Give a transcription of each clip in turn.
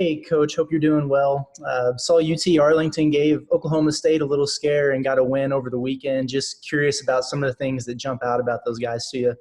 Hey, Coach. Hope you're doing well. Saw UT Arlington gave Oklahoma State a little scare and got a win over the weekend. Just curious about some of the things that jump out about those guys to you.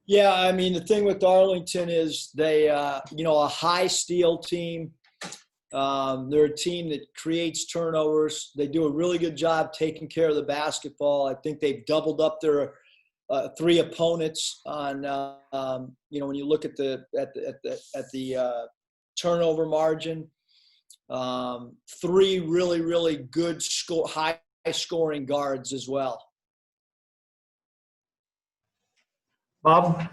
Yeah, I mean, the thing with Arlington is they, a high steal team. They're a team that creates turnovers. They do a really good job taking care of the basketball. I think they've doubled up their three opponents on, when you look at the turnover margin. Three really, really good high scoring guards as well. Bob?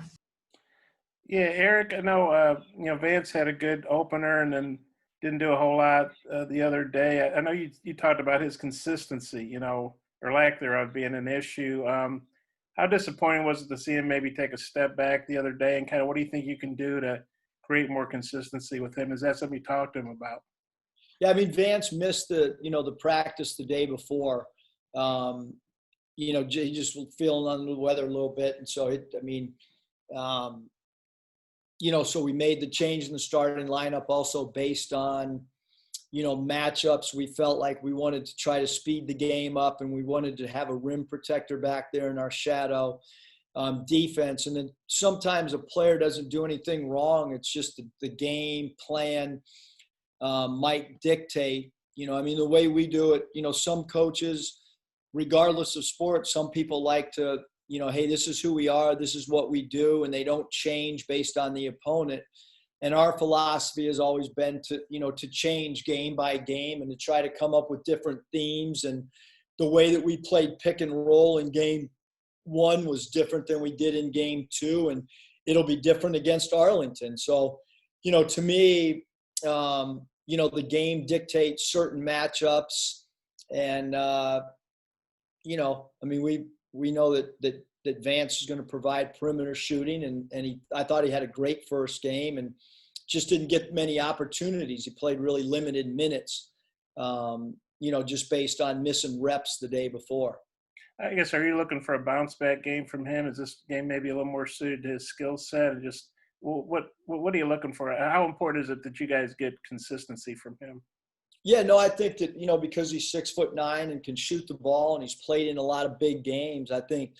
Yeah, Eric, I know, Vance had a good opener and then didn't do a whole lot the other day. I know you talked about his consistency, or lack thereof being an issue. How disappointing was it to see him maybe take a step back the other day, and kind of what do you think you can do to create more consistency with him? Is that something you talked to him about? Yeah, I mean, Vance missed the practice the day before. He just was feeling under the weather a little bit. And so, so we made the change in the starting lineup also based on, matchups. We felt like we wanted to try to speed the game up, and we wanted to have a rim protector back there in our shadow defense. And then sometimes a player doesn't do anything wrong. It's just the game plan might dictate, the way we do it. Some coaches, regardless of sport, some people like to, hey, this is who we are, this is what we do, and they don't change based on the opponent. And our philosophy has always been to change game by game and to try to come up with different themes. And the way that we played pick and roll in game one was different than we did in game two, and it'll be different against Arlington. So, to me, the game dictates certain matchups, and we know that Vance is going to provide perimeter shooting, and I thought he had a great first game and just didn't get many opportunities. He played really limited minutes, just based on missing reps the day before. I guess, are you looking for a bounce back game from him? Is this game maybe a little more suited to his skill set? And just what are you looking for? How important is it that you guys get consistency from him? Yeah, no, I think that, because he's 6'9" and can shoot the ball and he's played in a lot of big games, I think,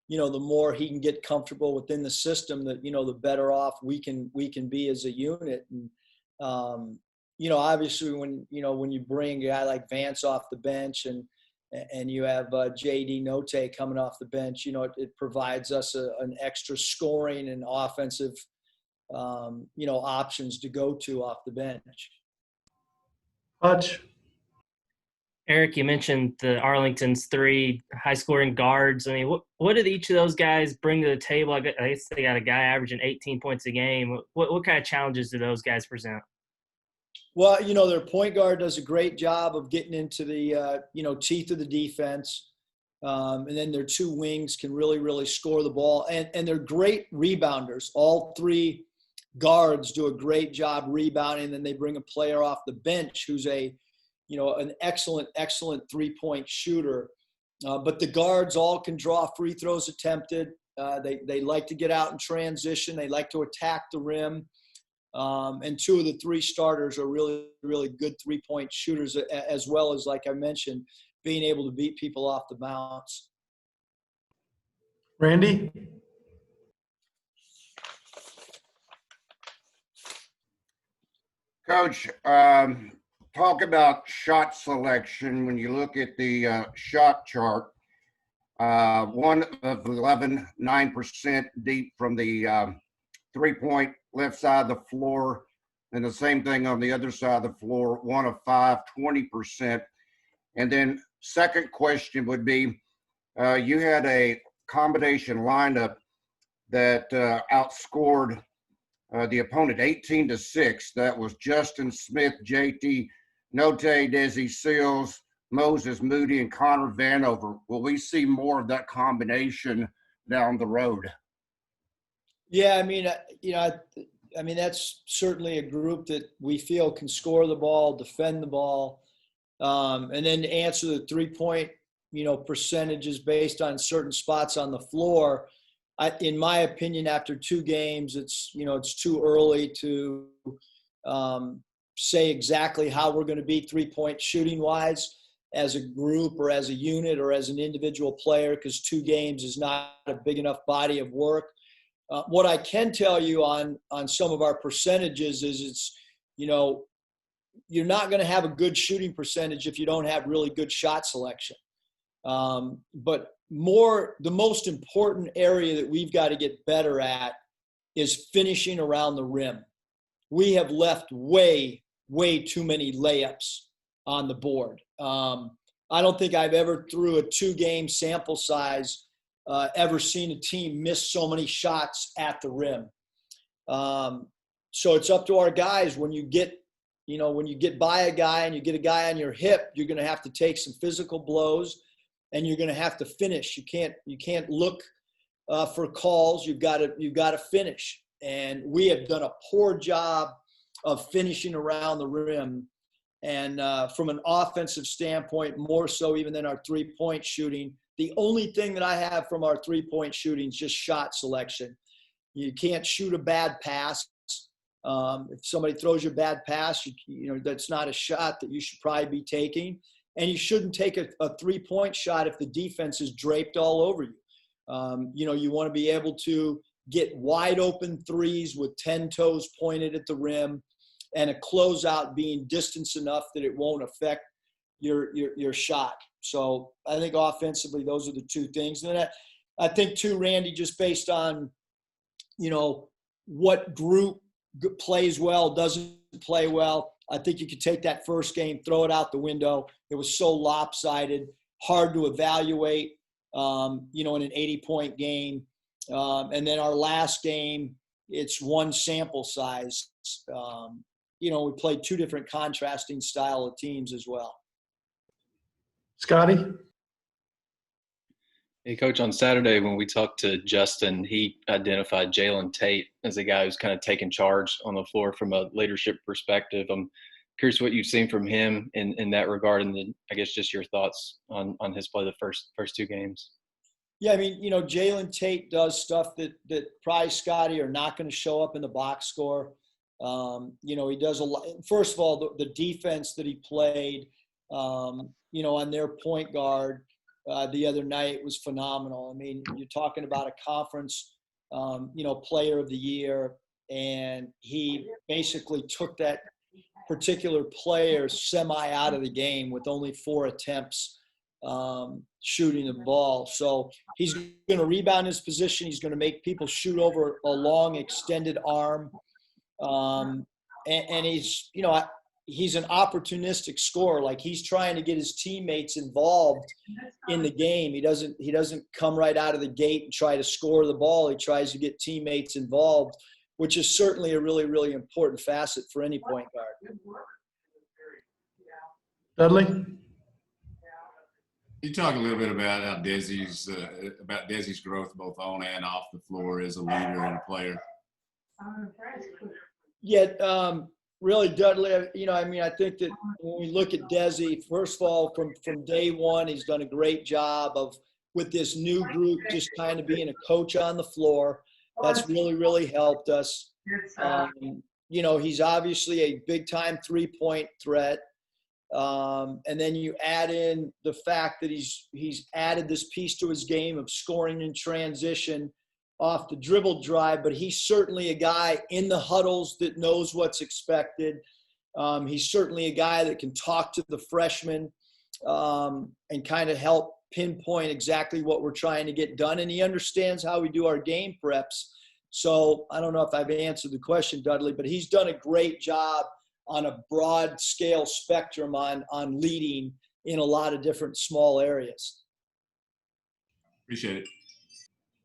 the more he can get comfortable within the system, that, the better off we can be as a unit. And, obviously when you bring a guy like Vance off the bench and you have JD Note coming off the bench, it provides us an extra scoring and offensive, options to go to off the bench. Hutch? Eric, you mentioned the Arlington's three high-scoring guards. I mean, what did each of those guys bring to the table? I guess they got a guy averaging 18 points a game. What kind of challenges do those guys present? Well, their point guard does a great job of getting into the, teeth of the defense. And then their two wings can really, really score the ball. And they're great rebounders. All three guards do a great job rebounding. Then they bring a player off the bench who's an excellent three-point shooter. But the guards all can draw free throws attempted. They like to get out in transition. They like to attack the rim. And two of the three starters are really, really good three-point shooters, as well as, like I mentioned, being able to beat people off the bounce. Randy? Coach, talk about shot selection. When you look at the shot chart, 1 of 11, 9% deep from the three-point left side of the floor, and the same thing on the other side of the floor, 1 of 5, 20%. And then second question would be, you had a combination lineup that outscored the opponent 18-6. That was Justin Smith, JT Note, Desi Sills, Moses Moody, and Connor Vanover. Will we see more of that combination down the road? Yeah, that's certainly a group that we feel can score the ball, defend the ball, and then answer the three-point, percentages based on certain spots on the floor. In my opinion, after two games, it's too early to, say exactly how we're going to be 3-point shooting wise as a group or as a unit or as an individual player, because 2 games is not a big enough body of work. What I can tell you on some of our percentages is it's, you're not going to have a good shooting percentage if you don't have really good shot selection. But the most important area that we've got to get better at is finishing around the rim. We have left way too many layups on the board. I don't think I've ever, through a 2-game sample size, ever seen a team miss so many shots at the rim. So it's up to our guys. When you get by a guy and you get a guy on your hip, you're going to have to take some physical blows, and you're going to have to finish. You can't look for calls. You've got to finish. And we have done a poor job of finishing around the rim. And from an offensive standpoint, more so even than our 3-point shooting, the only thing that I have from our 3-point shooting is just shot selection. You can't shoot a bad pass. If somebody throws you a bad pass, that's not a shot that you should probably be taking. And you shouldn't take a 3-point shot if the defense is draped all over you. You want to be able to get wide open threes with 10 toes pointed at the rim, and a closeout being distance enough that it won't affect your shot. So I think offensively, those are the 2 things. And then I think too, Randy, just based on, what group plays well, doesn't play well, I think you could take that first game, throw it out the window. It was so lopsided, hard to evaluate, in an 80-point game. And then our last game, it's 1 sample size. We played 2 different contrasting style of teams as well. Scotty? Hey, Coach, on Saturday when we talked to Justin, he identified Jalen Tate as a guy who's kind of taking charge on the floor from a leadership perspective. I'm curious what you've seen from him in that regard, and then I guess just your thoughts on his play the first 2 games. Yeah, I mean, Jalen Tate does stuff that probably, Scotty, are not going to show up in the box score. He does a lot. First of all, the defense that he played, on their point guard the other night was phenomenal. I mean, you're talking about a conference, player of the year, and he basically took that particular player semi out of the game with only 4 attempts shooting the ball. So he's going to rebound his position. He's going to make people shoot over a long extended arm. And he's, he's an opportunistic scorer. Like, he's trying to get his teammates involved in the game. He doesn't come right out of the gate and try to score the ball. He tries to get teammates involved, which is certainly a really, really important facet for any point guard. Dudley? You talk a little bit about Desi's growth both on and off the floor as a leader and a player. Yeah, really, Dudley, I think that when we look at Desi, first of all, from day one, he's done a great job with this new group, just kind of being a coach on the floor. That's really, really helped us. He's obviously a big-time 3-point threat. And then you add in the fact that he's added this piece to his game of scoring in transition off the dribble drive, but he's certainly a guy in the huddles that knows what's expected. He's certainly a guy that can talk to the freshmen and kind of help pinpoint exactly what we're trying to get done. And he understands how we do our game preps. So I don't know if I've answered the question, Dudley, but he's done a great job on a broad scale spectrum on leading in a lot of different small areas. Appreciate it.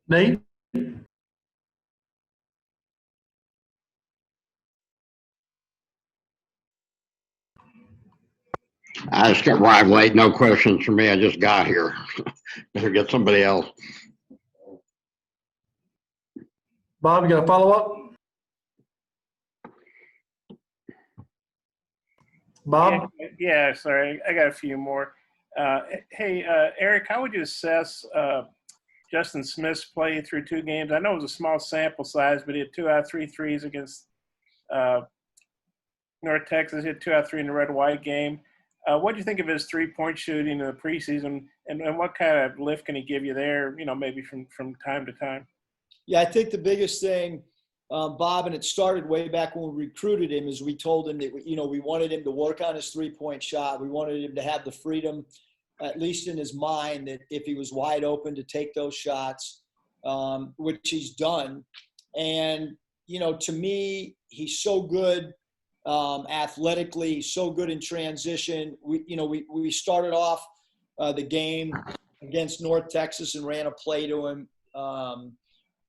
Nate? I just arrived late. No questions for me. I just got here. Better get somebody else. Bob, you got a follow-up? Bob? Yeah, sorry. I got a few more. Hey, Eric, how would you assess Justin Smith's play through 2 games? I know it was a small sample size, but he had 2 out of 3 threes against North Texas hit 2 out of 3 in the red-white game. What do you think of his three-point shooting in the preseason, and what kind of lift can he give you there, maybe from time to time? Yeah, I think the biggest thing, Bob, and it started way back when we recruited him, is we told him that, we wanted him to work on his three-point shot. We wanted him to have the freedom, at least in his mind, that if he was wide open to take those shots, which he's done. And, to me, he's so good athletically, he's so good in transition. We started off the game against North Texas and ran a play to him.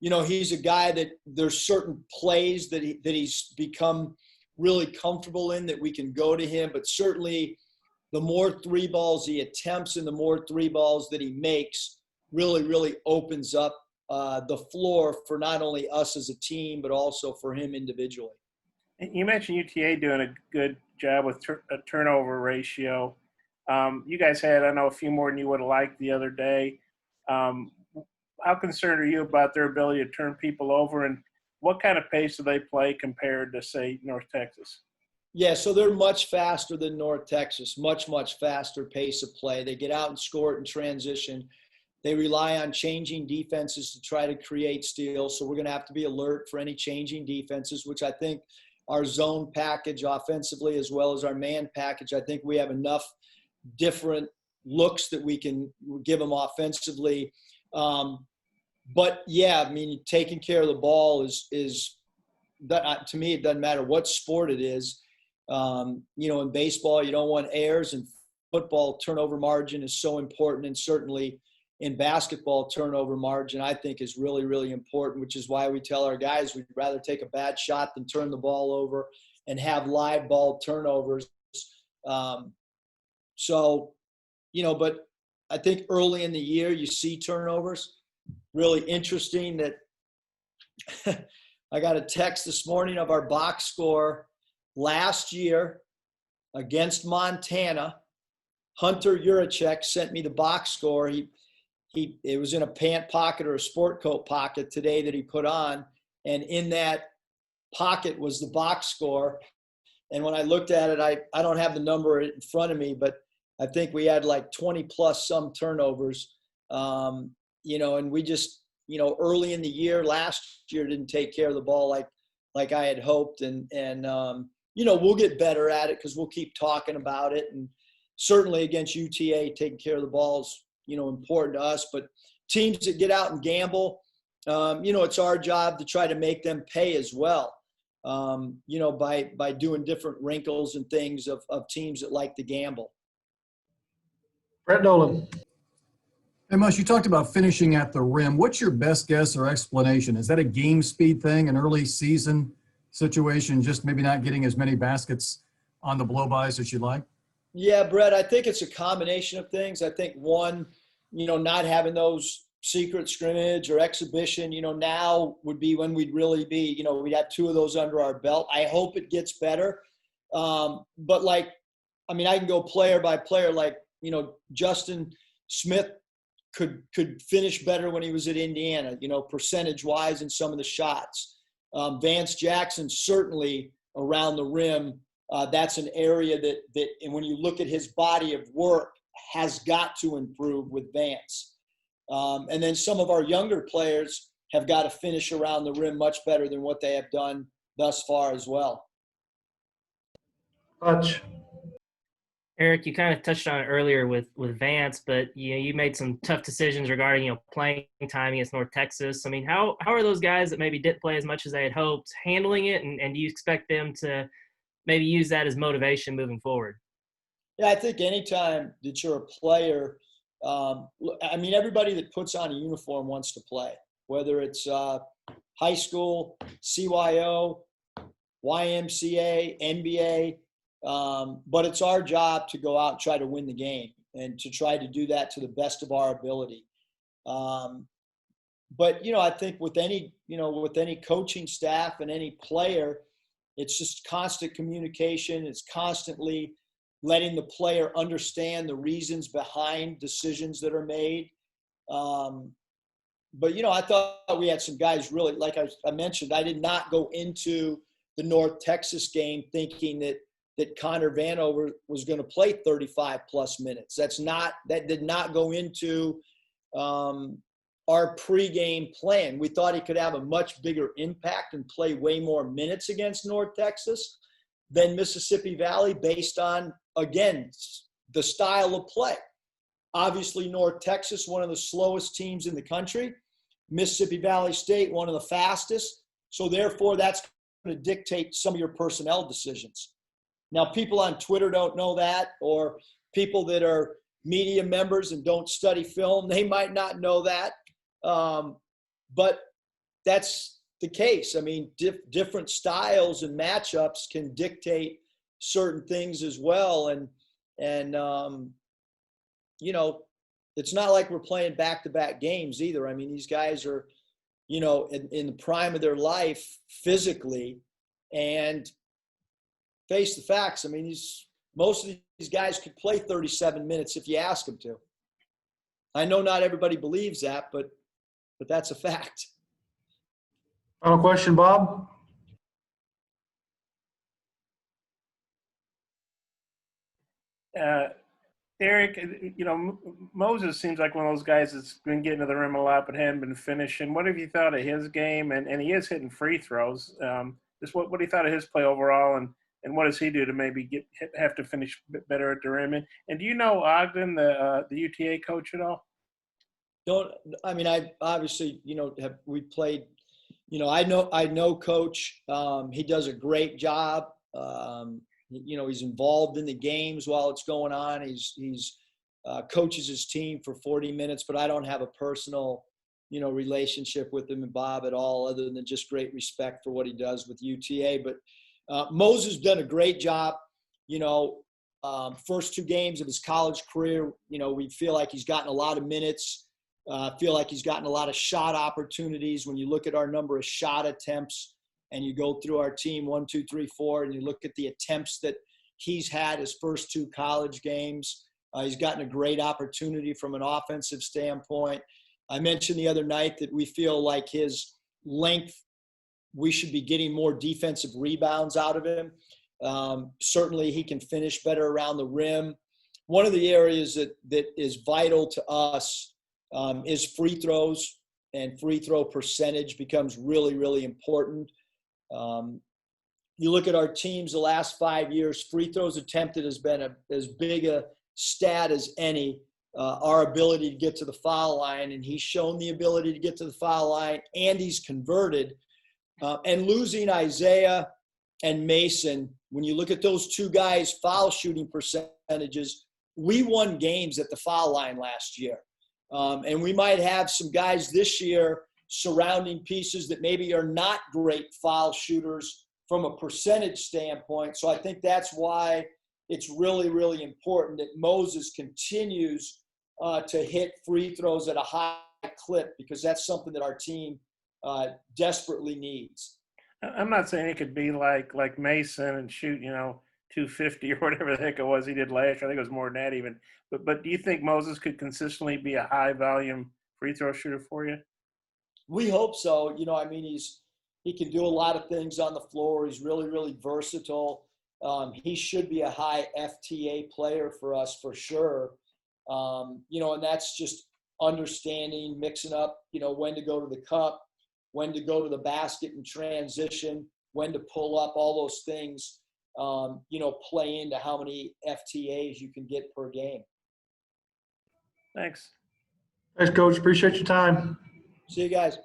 He's a guy that there's certain plays that he's become really comfortable in that we can go to him, but certainly the more three balls he attempts and the more three balls that he makes really, really opens up the floor for not only us as a team, but also for him individually. You mentioned UTA doing a good job with a turnover ratio. You guys had, I know, a few more than you would have liked the other day. How concerned are you about their ability to turn people over, and what kind of pace do they play compared to, say, North Texas? Yeah, so they're much faster than North Texas, much, much faster pace of play. They get out and score it in transition. They rely on changing defenses to try to create steals, so we're going to have to be alert for any changing defenses, which I think our zone package offensively as well as our man package, I think we have enough different looks that we can give them offensively. But yeah, taking care of the ball is that, to me, it doesn't matter what sport it is. In baseball, you don't want errors, and football turnover margin is so important. And certainly in basketball, turnover margin, I think, is really, really important, which is why we tell our guys we'd rather take a bad shot than turn the ball over and have live ball turnovers. But I think early in the year you see turnovers. Really interesting that I got a text this morning of our box score last year against Montana. Hunter Urachek sent me the box score. It was in a pant pocket or a sport coat pocket today that he put on, and in that pocket was the box score. And when I looked at it, I don't have the number in front of me, but I think we had like 20 plus some turnovers. And we just, early in the year, last year, didn't take care of the ball like I had hoped. And we'll get better at it because we'll keep talking about it. And certainly against UTA, taking care of the ball is, important to us. But teams that get out and gamble, it's our job to try to make them pay as well, by doing different wrinkles and things of teams that like to gamble. Brett Dolan. Hey, Mush, you talked about finishing at the rim. What's your best guess or explanation? Is that a game speed thing, an early season situation, just maybe not getting as many baskets on the blow-bys as you'd like? Yeah, Brett, I think it's a combination of things. I think one, not having those secret scrimmage or exhibition, now would be when we'd really be, we'd have two of those under our belt. I hope it gets better. But I can go player by player. Justin Smith could finish better when he was at Indiana, percentage-wise in some of the shots. Vance Jackson, certainly around the rim, that's an area that, and when you look at his body of work, has got to improve with Vance. And then some of our younger players have got to finish around the rim much better than what they have done thus far as well. Hutch. Eric, you kind of touched on it earlier with Vance, but you made some tough decisions regarding playing time against North Texas. How are those guys that maybe didn't play as much as they had hoped handling it, and do you expect them to maybe use that as motivation moving forward? Yeah, I think anytime that you're a player, everybody that puts on a uniform wants to play, whether it's high school, CYO, YMCA, NBA. But it's our job to go out and try to win the game and to try to do that to the best of our ability. But I think with any coaching staff and any player, it's just constant communication. It's constantly letting the player understand the reasons behind decisions that are made. But I thought we had some guys really, like I mentioned, I did not go into the North Texas game thinking that Connor Vanover was going to play 35 plus minutes. That did not go into our pregame plan. We thought he could have a much bigger impact and play way more minutes against North Texas than Mississippi Valley based on, again, the style of play. Obviously, North Texas, one of the slowest teams in the country. Mississippi Valley State, one of the fastest. So therefore, that's going to dictate some of your personnel decisions. Now, people on Twitter don't know that, or people that are media members and don't study film, they might not know that. But that's the case. I mean, different styles and matchups can dictate certain things as well. And you know, it's not like we're playing back-to-back games either. I mean, these guys are, you know, in the prime of their life physically, and face the facts. I mean, most of these guys could play 37 minutes if you ask them to. I know not everybody believes that, but that's a fact. Final question, Bob? Eric, you know, Moses seems like one of those guys that's been getting to the rim a lot but hadn't been finishing. What have you thought of his game? And he is hitting free throws. Just what do you thought of his play overall, and what does he do to maybe have to finish better at the rim? And do you know Ogden, the UTA coach, at all? I obviously, you know, we played, you know, I know Coach. He does a great job. You know, he's involved in the games while it's going on. He's coaches his team for 40 minutes, but I don't have a personal, you know, relationship with him and Bob at all, other than just great respect for what he does with UTA. But Moses done a great job. You know, first 2 games of his college career, you know, we feel like he's gotten a lot of minutes. Feel like he's gotten a lot of shot opportunities. When you look at our number of shot attempts, and you go through our team 1, 2, 3, 4, and you look at the attempts that he's had his first 2 college games, he's gotten a great opportunity from an offensive standpoint. I mentioned the other night that we feel like his length, we should be getting more defensive rebounds out of him. Certainly he can finish better around the rim. One of the areas that is vital to us is free throws, and free throw percentage becomes really, really important. You look at our teams the last 5 years, free throws attempted has been as big a stat as any. Our ability to get to the foul line, and he's shown the ability to get to the foul line, and he's converted. And losing Isaiah and Mason, when you look at those 2 guys' foul shooting percentages, we won games at the foul line last year. And we might have some guys this year surrounding pieces that maybe are not great foul shooters from a percentage standpoint. So I think that's why it's really, really important that Moses continues to hit free throws at a high clip, because that's something that our team desperately needs. I'm not saying it could be like Mason and shoot, you know, 250 or whatever the heck it was he did last year. I think it was more than that even. But do you think Moses could consistently be a high volume free throw shooter for you? We hope so. You know, I mean, he can do a lot of things on the floor. He's really, really versatile. He should be a high FTA player for us for sure. You know, and that's just understanding, mixing up, you know, when to go to the cup, when to go to the basket in transition, when to pull up, all those things, you know, play into how many FTAs you can get per game. Thanks. Thanks, Coach. Appreciate your time. See you guys.